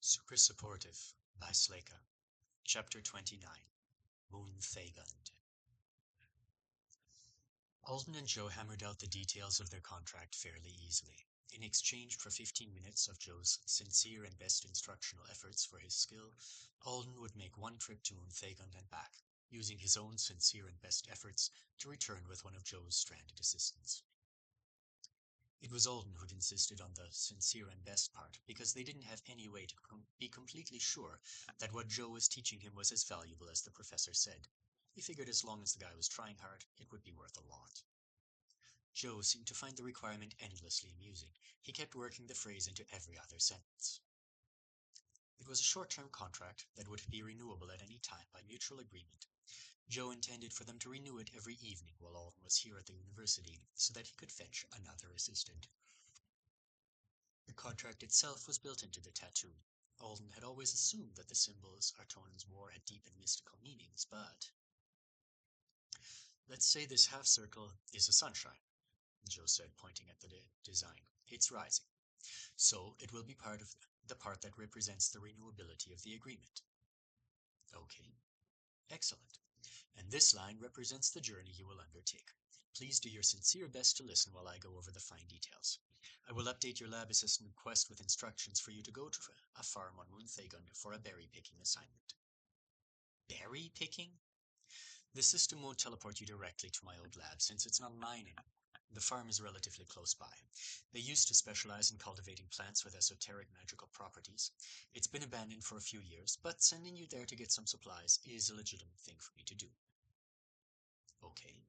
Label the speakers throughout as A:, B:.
A: Super Supportive by Sleyca. Chapter 29. Moon Thegund. Alden and Joe hammered out the details of their contract fairly easily. In exchange for 15 minutes of Joe's sincere and best instructional efforts for his skill, Alden would make one trip to Moon Thegund and back, using his own sincere and best efforts to return with one of Joe's stranded assistants. It was Alden who'd insisted on the sincere and best part, because they didn't have any way to be completely sure that what Joe was teaching him was as valuable as the professor said. He figured as long as the guy was trying hard, it would be worth a lot. Joe seemed to find the requirement endlessly amusing. He kept working the phrase into every other sentence. It was a short-term contract that would be renewable at any time by mutual agreement. Joe intended for them to renew it every evening while Alden was here at the university, so that he could fetch another assistant. The contract itself was built into the tattoo. Alden had always assumed that the symbols Artonans wore had deep and mystical meanings, but... "Let's say this half circle is a sunshine," Joe said, pointing at the design. "It's rising. So it will be part of the part that represents the renewability of the agreement." "Okay. Excellent. And this line represents the journey you will undertake. Please do your sincere best to listen while I go over the fine details. I will update your lab assistant quest with instructions for you to go to a farm on Moon Thegund for a berry-picking assignment." "Berry picking?" "The system won't teleport you directly to my old lab, since it's not mine anymore. The farm is relatively close by. They used to specialize in cultivating plants with esoteric magical properties. It's been abandoned for a few years, but sending you there to get some supplies is a legitimate thing for me to do." "Okay."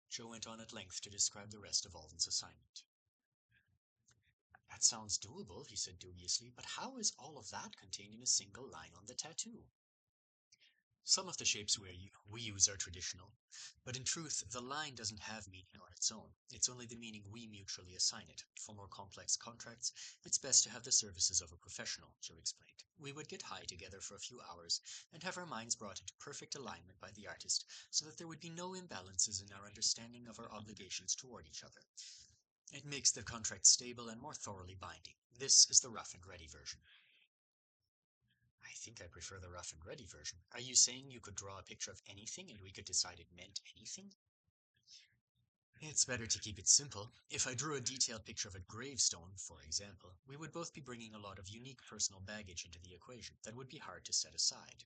A: Joe went on at length to describe the rest of Alden's assignment. "That sounds doable," he said dubiously, "but how is all of that contained in a single line on the tattoo?" "Some of the shapes we use are traditional, but in truth the line doesn't have meaning on its own. It's only the meaning we mutually assign it. For more complex contracts, it's best to have the services of a professional," Joe explained. "We would get high together for a few hours and have our minds brought into perfect alignment by the artist, so that there would be no imbalances in our understanding of our obligations toward each other. It makes the contract stable and more thoroughly binding. This is the rough and ready version." "I think I prefer the rough and ready version. Are you saying you could draw a picture of anything and we could decide it meant anything?" "It's better to keep it simple. If I drew a detailed picture of a gravestone, for example, we would both be bringing a lot of unique personal baggage into the equation that would be hard to set aside."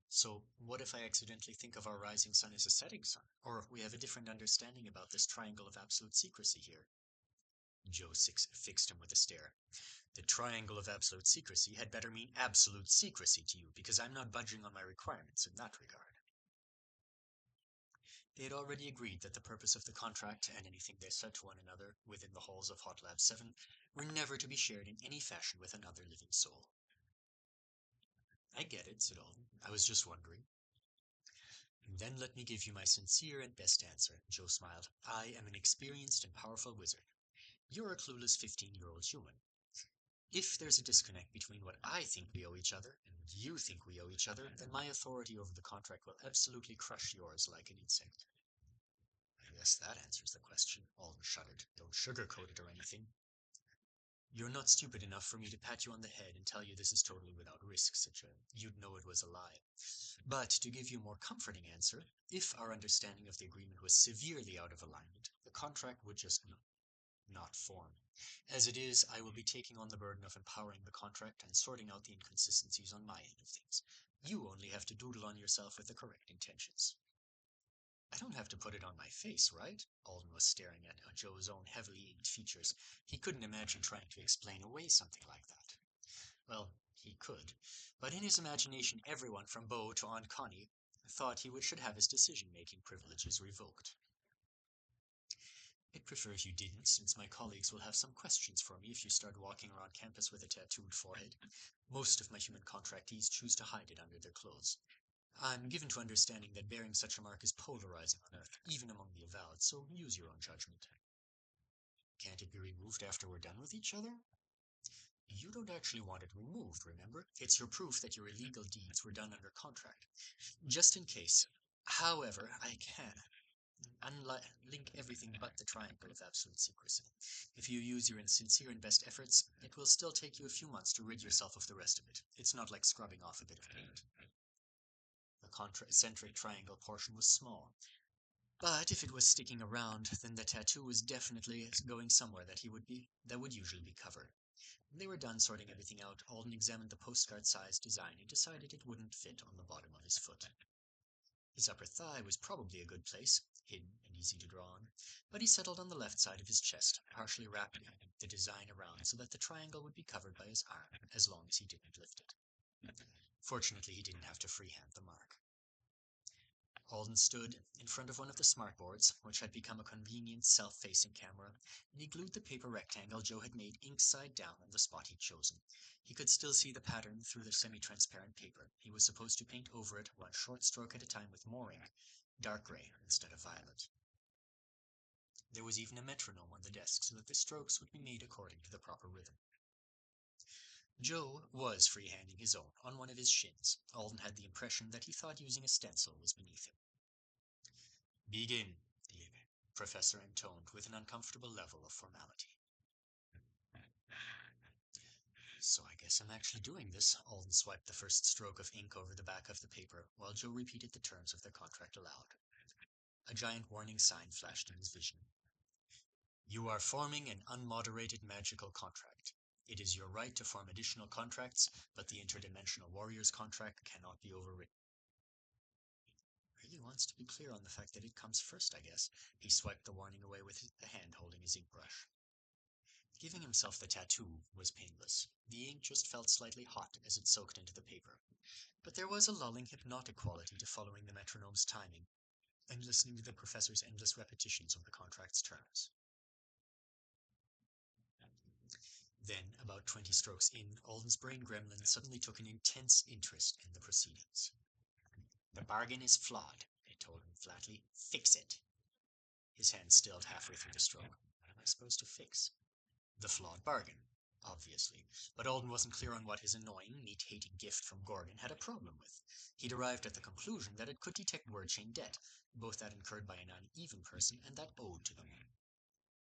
A: "So what if I accidentally think of our rising sun as a setting sun? Or we have a different understanding about this triangle of absolute secrecy here?" Joe fixed him with a stare. "The triangle of absolute secrecy had better mean absolute secrecy to you, because I'm not budging on my requirements in that regard." They had already agreed that the purpose of the contract, and anything they said to one another within the halls of Hot Lab 7, were never to be shared in any fashion with another living soul. "I get it," said Alden. "I was just wondering." "Then let me give you my sincere and best answer," Joe smiled. "I am an experienced and powerful wizard. You're a clueless 15-year-old human. If there's a disconnect between what I think we owe each other and you think we owe each other, then my authority over the contract will absolutely crush yours like an insect." "I guess that answers the question," Alden shuddered. "Don't sugarcoat it or anything." "You're not stupid enough for me to pat you on the head and tell you this is totally without risk," said Joe. "You'd know it was a lie. But to give you a more comforting answer, if our understanding of the agreement was severely out of alignment, the contract would just not form. As it is, I will be taking on the burden of empowering the contract and sorting out the inconsistencies on my end of things. You only have to doodle on yourself with the correct intentions." "I don't have to put it on my face, right?" Alden was staring at Joe's own heavily inked features. He couldn't imagine trying to explain away something like that. Well, he could, but in his imagination everyone from Bo to Aunt Connie thought he should have his decision-making privileges revoked. "I'd prefer if you didn't, since my colleagues will have some questions for me if you start walking around campus with a tattooed forehead. Most of my human contractees choose to hide it under their clothes. I'm given to understanding that bearing such a mark is polarizing on Earth, even among the avowed, so use your own judgment." "Can't it be removed after we're done with each other?" "You don't actually want it removed, remember? It's your proof that your illegal deeds were done under contract. Just in case. However, I can. Link everything but the triangle with absolute secrecy. If you use your sincere and best efforts, it will still take you a few months to rid yourself of the rest of it. It's not like scrubbing off a bit of paint. The concentric triangle portion was small, but if it was sticking around, then the tattoo was definitely going somewhere that would usually be covered. When they were done sorting everything out, Alden examined the postcard-sized design and decided it wouldn't fit on the bottom of his foot. His upper thigh was probably a good place, hidden and easy to draw on, but he settled on the left side of his chest, partially wrapping the design around so that the triangle would be covered by his arm, as long as he didn't lift it. Fortunately, he didn't have to freehand the mark. Alden stood in front of one of the smartboards, which had become a convenient self-facing camera, and he glued the paper rectangle Joe had made ink side down on the spot he'd chosen. He could still see the pattern through the semi-transparent paper. He was supposed to paint over it one short stroke at a time with more ink, dark gray instead of violet. There was even a metronome on the desk so that the strokes would be made according to the proper rhythm. Joe was freehanding his own on one of his shins. Alden had the impression that he thought using a stencil was beneath him. Begin, the professor intoned with an uncomfortable level of formality. So I guess I'm actually doing this. Alden swiped the first stroke of ink over the back of the paper, while Joe repeated the terms of their contract aloud. A giant warning sign flashed in his vision. You are forming an unmoderated magical contract. It is your right to form additional contracts, but the interdimensional warrior's contract cannot be overridden. Really wants to be clear on the fact that it comes first, I guess. He swiped the warning away with the hand holding his ink brush. Giving himself the tattoo was painless. The ink just felt slightly hot as it soaked into the paper. But there was a lulling, hypnotic quality to following the metronome's timing and listening to the professor's endless repetitions of the contract's terms. Then, about 20 strokes in, Alden's brain gremlin suddenly took an intense interest in the proceedings. The bargain is flawed, it told him flatly. Fix it. His hand stilled halfway through the stroke. What am I supposed to fix? The flawed bargain, obviously, but Alden wasn't clear on what his annoying, meat-hating gift from Gordon had a problem with. He'd arrived at the conclusion that it could detect word-chain debt, both that incurred by an uneven person and that owed to them.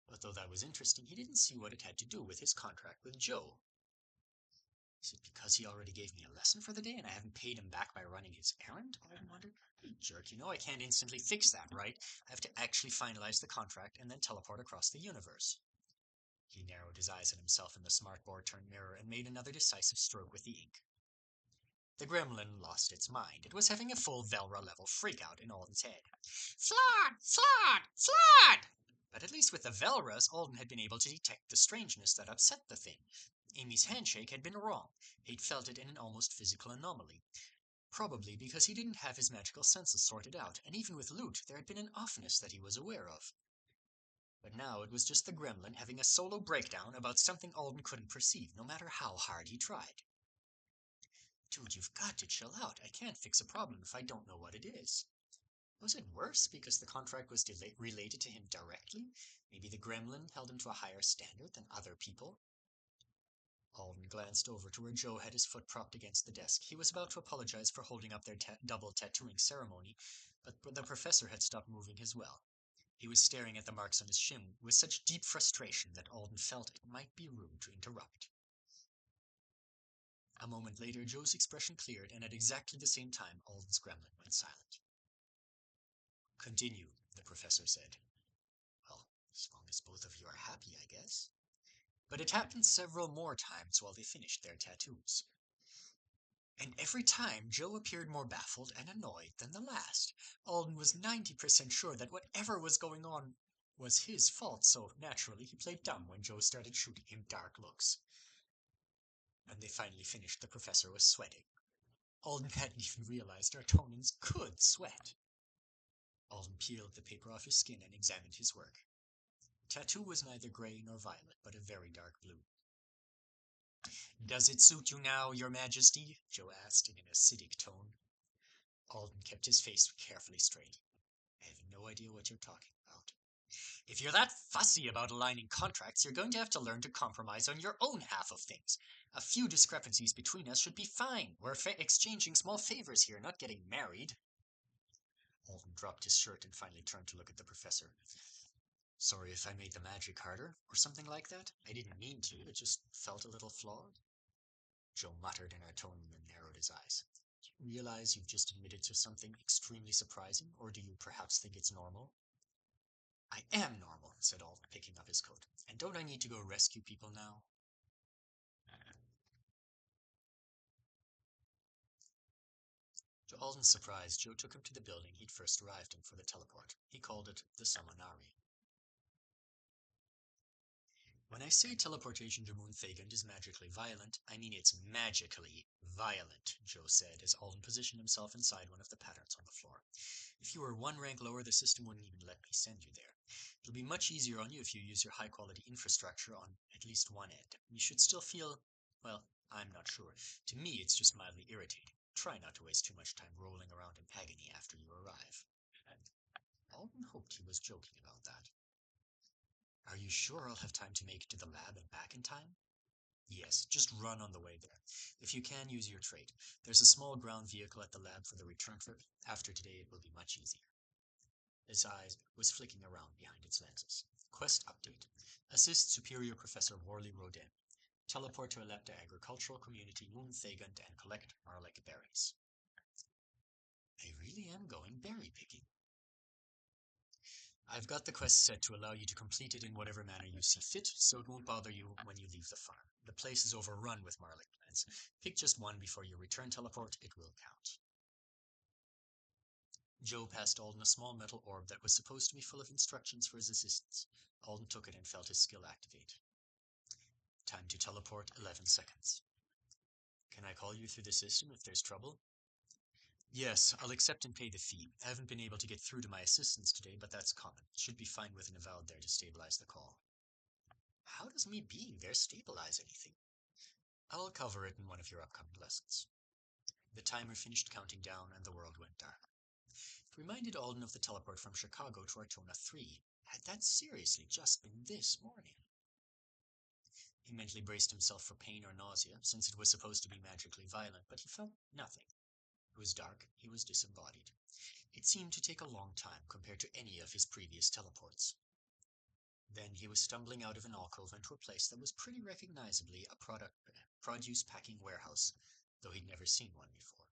A: But though that was interesting, he didn't see what it had to do with his contract with Joe. Is it because he already gave me a lesson for the day and I haven't paid him back by running his errand? Alden wondered. You jerk, you know I can't instantly fix that, right? I have to actually finalize the contract and then teleport across the universe. He narrowed his eyes at himself in the smartboard-turned mirror and made another decisive stroke with the ink. The gremlin lost its mind. It was having a full Velra-level freakout in Alden's head. Flawed! Flawed! Flawed! But at least with the Velras, Alden had been able to detect the strangeness that upset the thing. Amy's handshake had been wrong. He'd felt it in an almost physical anomaly. Probably because he didn't have his magical senses sorted out, and even with Lute, there had been an offness that he was aware of. But now it was just the gremlin having a solo breakdown about something Alden couldn't perceive, no matter how hard he tried. Dude, you've got to chill out. I can't fix a problem if I don't know what it is. Was it worse because the contract was related to him directly? Maybe the gremlin held him to a higher standard than other people? Alden glanced over to where Joe had his foot propped against the desk. He was about to apologize for holding up their double tattooing ceremony, but the professor had stopped moving as well. He was staring at the marks on his shin with such deep frustration that Alden felt it might be rude to interrupt. A moment later, Joe's expression cleared, and at exactly the same time, Alden's gremlin went silent. Continue, the professor said. Well, as long as both of you are happy, I guess. But it happened several more times while they finished their tattoos. And every time Joe appeared more baffled and annoyed than the last. Alden was 90% sure that whatever was going on was his fault, so naturally he played dumb when Joe started shooting him dark looks. When they finally finished, the professor was sweating. Alden hadn't even realized Artonans could sweat. Alden peeled the paper off his skin and examined his work. The tattoo was neither gray nor violet, but a very dark blue. Does it suit you now, your majesty? Joe asked in an acidic tone. Alden kept his face carefully straight. I have no idea what you're talking about. If you're that fussy about aligning contracts, you're going to have to learn to compromise on your own half of things. A few discrepancies between us should be fine. We're exchanging small favors here, not getting married. Alden dropped his shirt and finally turned to look at the professor. Sorry if I made the magic harder, or something like that. I didn't mean to, it just felt a little flawed. Joe muttered in a tone and then narrowed his eyes. Do you realize you've just admitted to something extremely surprising, or do you perhaps think it's normal? I am normal, said Alden, picking up his coat. And don't I need to go rescue people now? To Alden's surprise, Joe took him to the building he'd first arrived in for the teleport. He called it the Summonari. When I say teleportation to Moon Thegund is magically violent, I mean it's magically violent, Joe said, as Alden positioned himself inside one of the patterns on the floor. If you were one rank lower, the system wouldn't even let me send you there. It'll be much easier on you if you use your high-quality infrastructure on at least one end. You should still feel, well, I'm not sure. To me, it's just mildly irritating. Try not to waste too much time rolling around in agony after you arrive. Alden hoped he was joking about that. Are you sure I'll have time to make it to the lab and back in time? Yes, just run on the way there. If you can, use your trait. There's a small ground vehicle at the lab for the return trip. After today, it will be much easier. His eyes was flicking around behind its lenses. Quest update. Assist Superior Professor Worley Rodin. Teleport to Alepta Agricultural Community Moon Thegund and collect Marlek berries. I really am going berry picking. I've got the quest set to allow you to complete it in whatever manner you see fit, so it won't bother you when you leave the farm. The place is overrun with Marlek plants. Pick just one before your return teleport, it will count. Joe passed Alden a small metal orb that was supposed to be full of instructions for his assistants. Alden took it and felt his skill activate. Time to teleport, 11 seconds. Can I call you through the system if there's trouble? Yes, I'll accept and pay the fee. I haven't been able to get through to my assistants today, but that's common. Should be fine with an avowed there to stabilize the call. How does me being there stabilize anything? I'll cover it in one of your upcoming lessons. The timer finished counting down and the world went dark. It reminded Alden of the teleport from Chicago to Artona 3. Had that seriously just been this morning? He mentally braced himself for pain or nausea, since it was supposed to be magically violent, but he felt nothing. It was dark, he was disembodied. It seemed to take a long time compared to any of his previous teleports. Then he was stumbling out of an alcove into a place that was pretty recognizably a produce packing warehouse, though he'd never seen one before.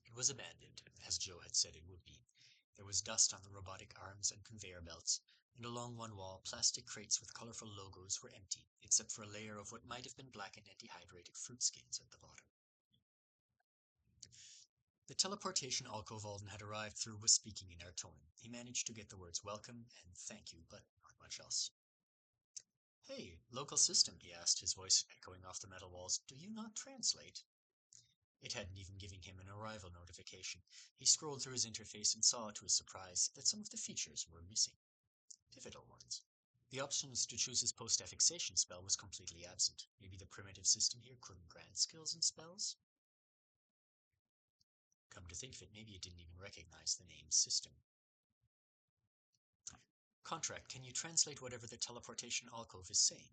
A: It was abandoned, as Joe had said it would be. There was dust on the robotic arms and conveyor belts, and along one wall, plastic crates with colorful logos were empty, except for a layer of what might have been blackened and dehydrated fruit skins at the bottom. The teleportation alcove Alden had arrived through was speaking in Artonan. He managed to get the words welcome and thank you, but not much else. Hey, local system, he asked, his voice echoing off the metal walls. Do you not translate? It hadn't even given him an arrival notification. He scrolled through his interface and saw, to his surprise, that some of the features were missing. Pivotal ones. The options to choose his post-affixation spell was completely absent. Maybe the primitive system here couldn't grant skills and spells? Come to think of it, maybe it didn't even recognize the name system. Contract, can you translate whatever the teleportation alcove is saying?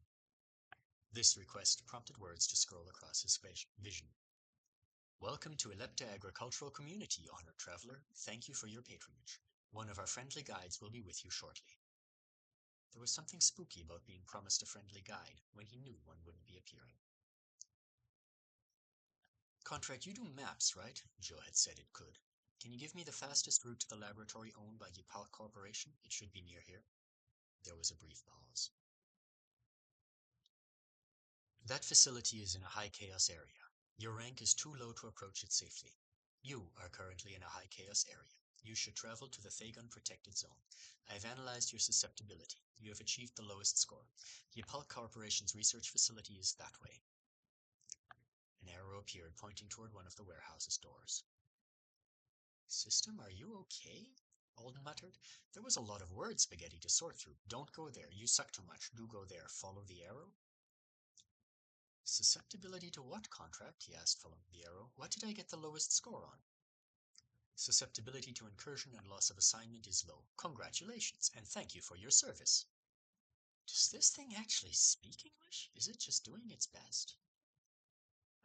A: This request prompted words to scroll across his vision. Welcome to Alepta Agricultural Community, honored traveler. Thank you for your patronage. One of our friendly guides will be with you shortly. There was something spooky about being promised a friendly guide when he knew one wouldn't be appearing. Contract, you do maps, right? Joe had said it could. Can you give me the fastest route to the laboratory owned by Ypal Corporation? It should be near here. There was a brief pause. That facility is in a high chaos area. Your rank is too low to approach it safely. You are currently in a high chaos area. You should travel to the Thegund protected zone. I have analyzed your susceptibility. You have achieved the lowest score. The Ypal Corporation's research facility is that way. An arrow appeared, pointing toward one of the warehouse's doors. System, are you okay? Alden muttered. There was a lot of word spaghetti to sort through. Don't go there. You suck too much. Do go there. Follow the arrow. Susceptibility to what, Contract? He asked, following the arrow. What did I get the lowest score on? Susceptibility to incursion and loss of assignment is low. Congratulations, and thank you for your service. Does this thing actually speak English? Is it just doing its best?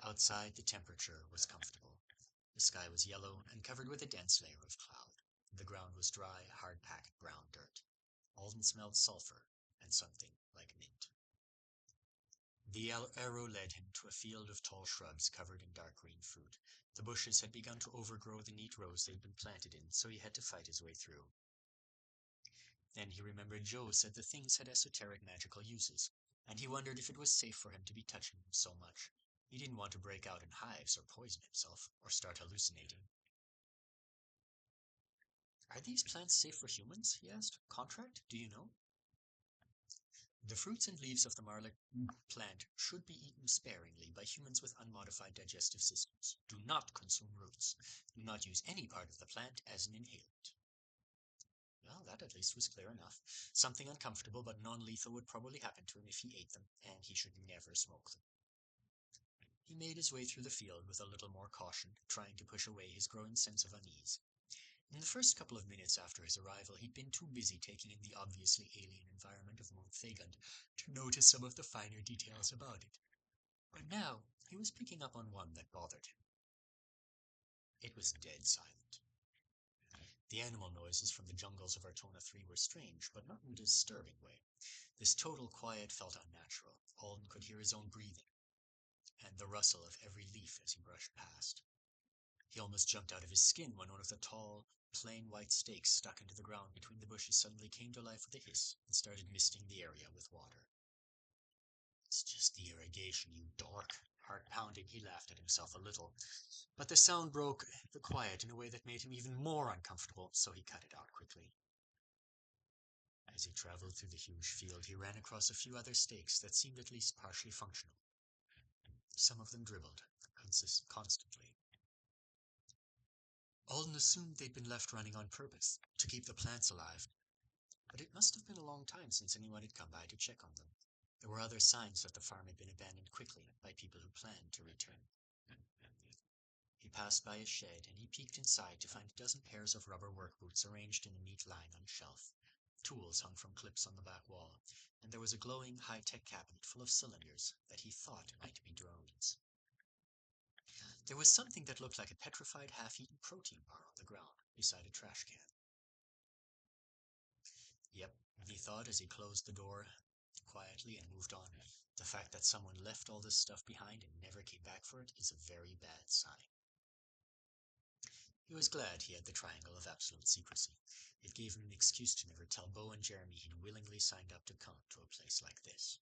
A: Outside, the temperature was comfortable. The sky was yellow and covered with a dense layer of cloud. The ground was dry, hard-packed brown dirt. Alden smelled sulfur and something like mint. The arrow led him to a field of tall shrubs covered in dark green fruit. The bushes had begun to overgrow the neat rows they'd been planted in, so he had to fight his way through. Then he remembered Joe said the things had esoteric magical uses, and he wondered if it was safe for him to be touching them so much. He didn't want to break out in hives or poison himself, or start hallucinating. Are these plants safe for humans? He asked. Contract? Do you know? The fruits and leaves of the marlic plant should be eaten sparingly by humans with unmodified digestive systems. Do not consume roots. Do not use any part of the plant as an inhalant. Well, that at least was clear enough. Something uncomfortable but non-lethal would probably happen to him if he ate them, and he should never smoke them. He made his way through the field with a little more caution, trying to push away his growing sense of unease. In the first couple of minutes after his arrival, he'd been too busy taking in the obviously alien environment of Moon Thegund to notice some of the finer details about it. But now, he was picking up on one that bothered him. It was dead silent. The animal noises from the jungles of Artona 3 were strange, but not in a disturbing way. This total quiet felt unnatural. Alden could hear his own breathing, and the rustle of every leaf as he brushed past. He almost jumped out of his skin when one of the tall, plain white stakes stuck into the ground between the bushes suddenly came to life with a hiss and started misting the area with water. It's just the irrigation, you dork. Heart pounding, he laughed at himself a little. But the sound broke the quiet in a way that made him even more uncomfortable, so he cut it out quickly. As he traveled through the huge field, he ran across a few other stakes that seemed at least partially functional. Some of them dribbled constantly. Alden assumed they'd been left running on purpose, to keep the plants alive, but it must have been a long time since anyone had come by to check on them. There were other signs that the farm had been abandoned quickly by people who planned to return. He passed by a shed, and he peeked inside to find a dozen pairs of rubber work boots arranged in a neat line on a shelf. Tools hung from clips on the back wall, and there was a glowing high-tech cabinet full of cylinders that he thought might be drones. There was something that looked like a petrified, half-eaten protein bar on the ground beside a trash can. Yep, he thought as he closed the door quietly and moved on. The fact that someone left all this stuff behind and never came back for it is a very bad sign. He was glad he had the triangle of absolute secrecy. It gave him an excuse to never tell Bo and Jeremy he'd willingly signed up to come to a place like this.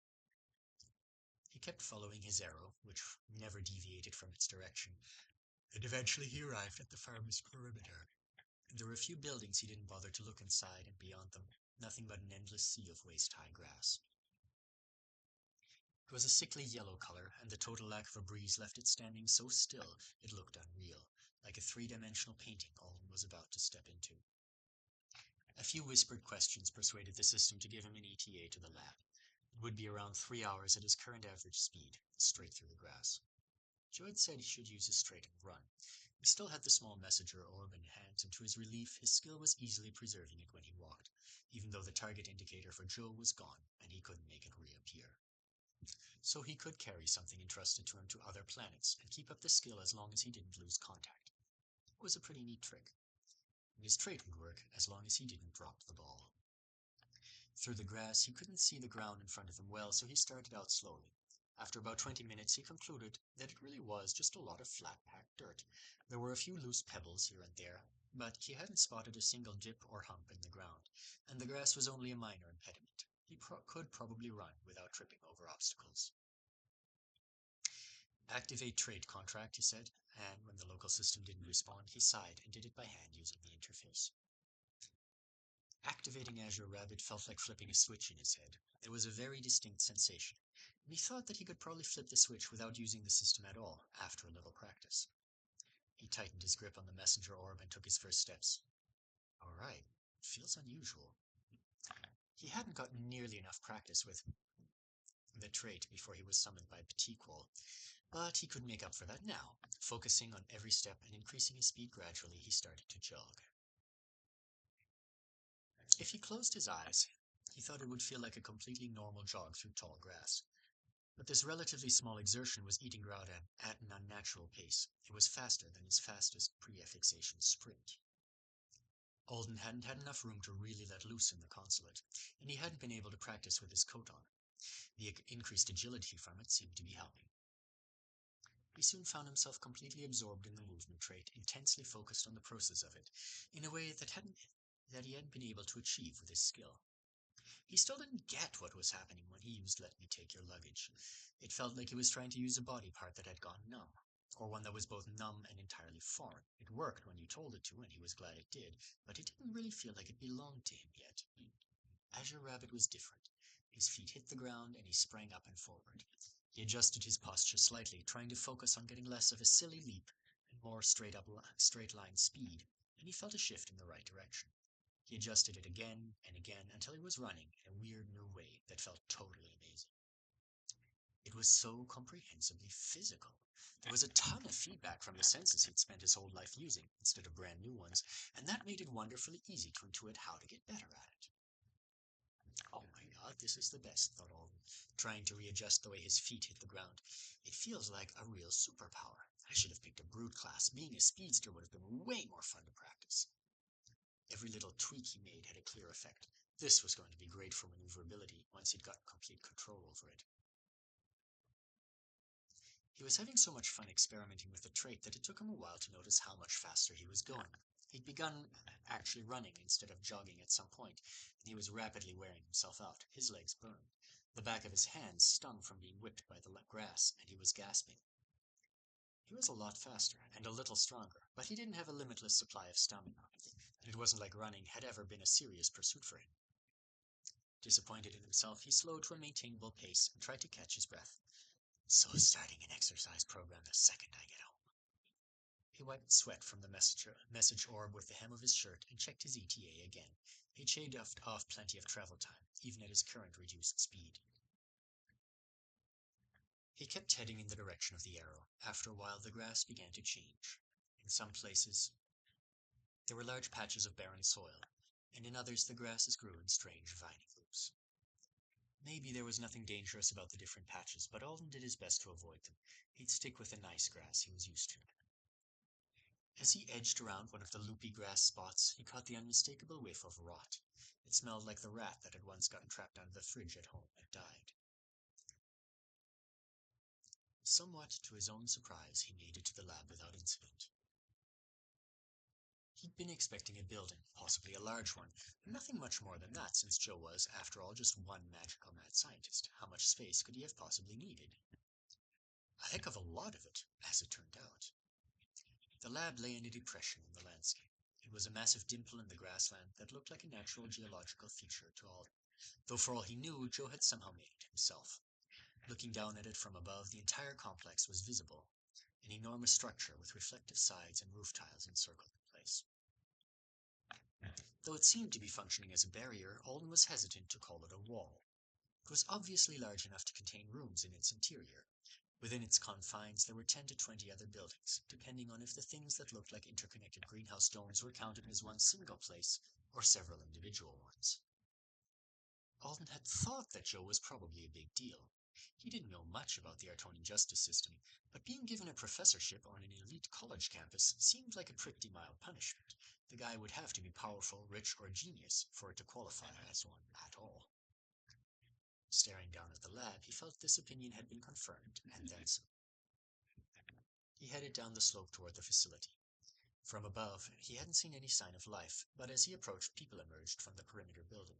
A: He kept following his arrow, which never deviated from its direction, and eventually he arrived at the farm's perimeter. There were a few buildings he didn't bother to look inside, and beyond them, nothing but an endless sea of waist-high grass. It was a sickly yellow color, and the total lack of a breeze left it standing so still it looked unreal, like a three-dimensional painting Alden was about to step into. A few whispered questions persuaded the system to give him an ETA to the lab. It would be around 3 hours at his current average speed, straight through the grass. Joe had said he should use a straight run. He still had the small messenger orb in hand, and to his relief, his skill was easily preserving it when he walked, even though the target indicator for Joe was gone, and he couldn't make it reappear. So he could carry something entrusted to him to other planets, and keep up the skill as long as he didn't lose contact. It was a pretty neat trick. And his trait would work as long as he didn't drop the ball. Through the grass, he couldn't see the ground in front of him well, so he started out slowly. After about 20 minutes, he concluded that it really was just a lot of flat-packed dirt. There were a few loose pebbles here and there, but he hadn't spotted a single dip or hump in the ground, and the grass was only a minor impediment. He could probably run without tripping over obstacles. Activate trade contract, he said, and when the local system didn't respond, he sighed and did it by hand using the interface. Activating Azure Rabbit felt like flipping a switch in his head. It was a very distinct sensation, and he thought that he could probably flip the switch without using the system at all after a little practice. He tightened his grip on the messenger orb and took his first steps. All right, feels unusual. He hadn't gotten nearly enough practice with the trait before he was summoned by Petiquol, but he could make up for that now. Focusing on every step and increasing his speed gradually, he started to jog. If he closed his eyes, he thought it would feel like a completely normal jog through tall grass. But this relatively small exertion was eating ground at an unnatural pace. It was faster than his fastest pre-affixation sprint. Alden hadn't had enough room to really let loose in the consulate, and he hadn't been able to practice with his coat on. The increased agility from it seemed to be helping. He soon found himself completely absorbed in the movement trait, intensely focused on the process of it, in a way that he hadn't been able to achieve with his skill. He still didn't get what was happening when he used "let me take your luggage." It felt like he was trying to use a body part that had gone numb, or one that was both numb and entirely foreign. It worked when you told it to, and he was glad it did, but it didn't really feel like it belonged to him yet. Azure Rabbit was different. His feet hit the ground, and he sprang up and forward. He adjusted his posture slightly, trying to focus on getting less of a silly leap and more straight-line speed, and he felt a shift in the right direction. He adjusted it again and again until he was running in a weird new way that felt totally amazing. It was so comprehensively physical. There was a ton of feedback from the senses he'd spent his whole life using, instead of brand new ones, and that made it wonderfully easy to intuit how to get better at it. Oh my god, this is the best, thought Alden, trying to readjust the way his feet hit the ground. It feels like a real superpower. I should have picked a brute class. Being a speedster would have been way more fun to practice. Every little tweak he made had a clear effect. This was going to be great for maneuverability once he'd got complete control over it. He was having so much fun experimenting with the trait that it took him a while to notice how much faster he was going. He'd begun actually running instead of jogging at some point, and he was rapidly wearing himself out. His legs burned. The back of his hands stung from being whipped by the grass, and he was gasping. He was a lot faster and a little stronger, but he didn't have a limitless supply of stamina, and it wasn't like running had ever been a serious pursuit for him. Disappointed in himself, he slowed to a maintainable pace and tried to catch his breath. So starting an exercise program the second I get home. He wiped sweat from the message orb with the hem of his shirt and checked his ETA again. He'd shaved off plenty of travel time, even at his current reduced speed. He kept heading in the direction of the arrow. After a while, the grass began to change. In some places, there were large patches of barren soil, and in others the grasses grew in strange vine loops. Maybe there was nothing dangerous about the different patches, but Alden did his best to avoid them. He'd stick with the nice grass he was used to. As he edged around one of the loopy grass spots, he caught the unmistakable whiff of rot. It smelled like the rat that had once gotten trapped under the fridge at home and died. Somewhat to his own surprise, he made it to the lab without incident. He'd been expecting a building, possibly a large one, but nothing much more than that, since Joe was, after all, just one magical mad scientist. How much space could he have possibly needed? A heck of a lot of it, as it turned out. The lab lay in a depression in the landscape. It was a massive dimple in the grassland that looked like a natural geological feature to all, though for all he knew, Joe had somehow made it himself. Looking down at it from above, the entire complex was visible, an enormous structure with reflective sides and roof tiles encircled in place. Though it seemed to be functioning as a barrier, Alden was hesitant to call it a wall. It was obviously large enough to contain rooms in its interior. Within its confines there were 10 to 20 other buildings, depending on if the things that looked like interconnected greenhouse domes were counted as one single place or several individual ones. Alden had thought that Joe was probably a big deal. He didn't know much about the Artonian justice system, but being given a professorship on an elite college campus seemed like a pretty mild punishment. The guy would have to be powerful, rich, or genius for it to qualify as one at all. Staring down at the lab, he felt this opinion had been confirmed, and then some. He headed down the slope toward the facility. From above, he hadn't seen any sign of life, but as he approached, people emerged from the perimeter building.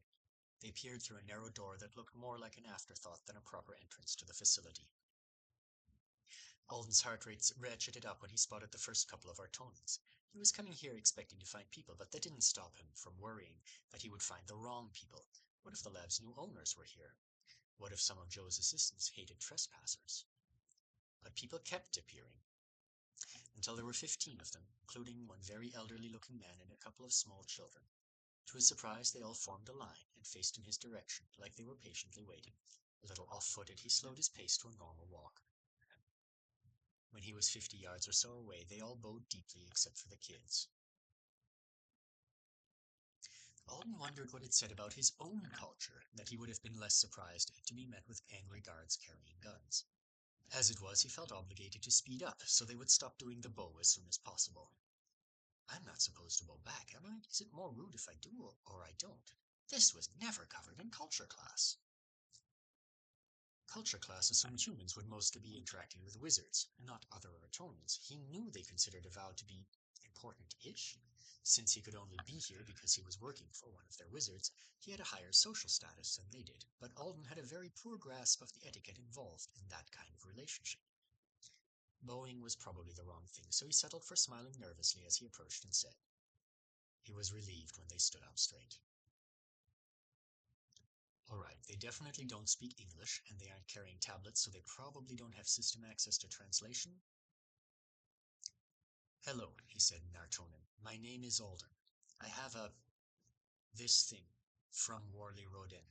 A: They peered through a narrow door that looked more like an afterthought than a proper entrance to the facility. Alden's heart rate ratcheted up when he spotted the first couple of Artonians. He was coming here expecting to find people, but that didn't stop him from worrying that he would find the wrong people. What if the lab's new owners were here? What if some of Joe's assistants hated trespassers? But people kept appearing, until there were 15 of them, including one very elderly-looking man and a couple of small children. To his surprise, they all formed a line and faced in his direction, like they were patiently waiting. A little off-footed, he slowed his pace to a normal walk. When he was 50 yards or so away, they all bowed deeply except for the kids. Alden wondered what it said about his own culture that he would have been less surprised to be met with angry guards carrying guns. As it was, he felt obligated to speed up so they would stop doing the bow as soon as possible. I'm not supposed to bow back, am I? Is it more rude if I do or I don't? This was never covered in culture class. Culture class assumed humans would mostly be interacting with wizards, not other Artonans. He knew they considered Avowed to be important-ish. Since he could only be here because he was working for one of their wizards, he had a higher social status than they did, but Alden had a very poor grasp of the etiquette involved in that kind of relationship. Bowing was probably the wrong thing, so he settled for smiling nervously as he approached and said. He was relieved when they stood up straight. All right, they definitely don't speak English, and they aren't carrying tablets, so they probably don't have system access to translation. Hello, he said in Nartonan. My name is Alden. I have this thing from Worley Rodin.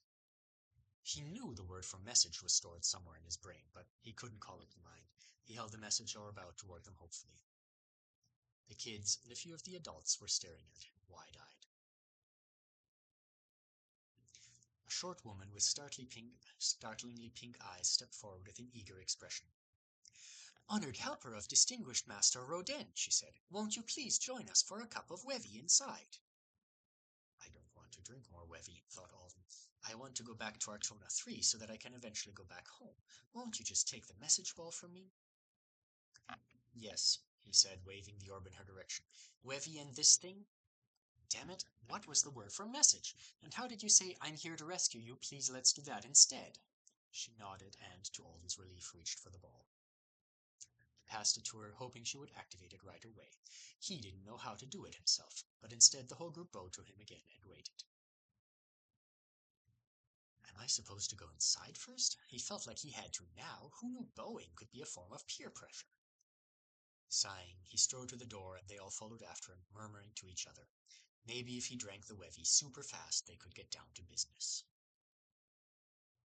A: He knew the word for message was stored somewhere in his brain, but he couldn't call it to mind. He held the message or about toward them hopefully. The kids and a few of the adults were staring at him, wide-eyed. A short woman with startlingly pink eyes stepped forward with an eager expression. Honored helper of distinguished Master Rodin, she said. Won't you please join us for a cup of wevy inside? I don't want to drink more wevy, thought Alden. I want to go back to Artona 3 so that I can eventually go back home. Won't you just take the message ball from me? Yes, he said, waving the orb in her direction. Wevy and this thing? Damn it, what was the word for message? And how did you say, I'm here to rescue you, please let's do that instead? She nodded and, to Alden's relief, reached for the ball. He passed it to her, hoping she would activate it right away. He didn't know how to do it himself, but instead the whole group bowed to him again and waited. Am I supposed to go inside first? He felt like he had to now. Who knew bowing could be a form of peer pressure? Sighing, he strode to the door, and they all followed after him, murmuring to each other. Maybe if he drank the wevy super fast, they could get down to business.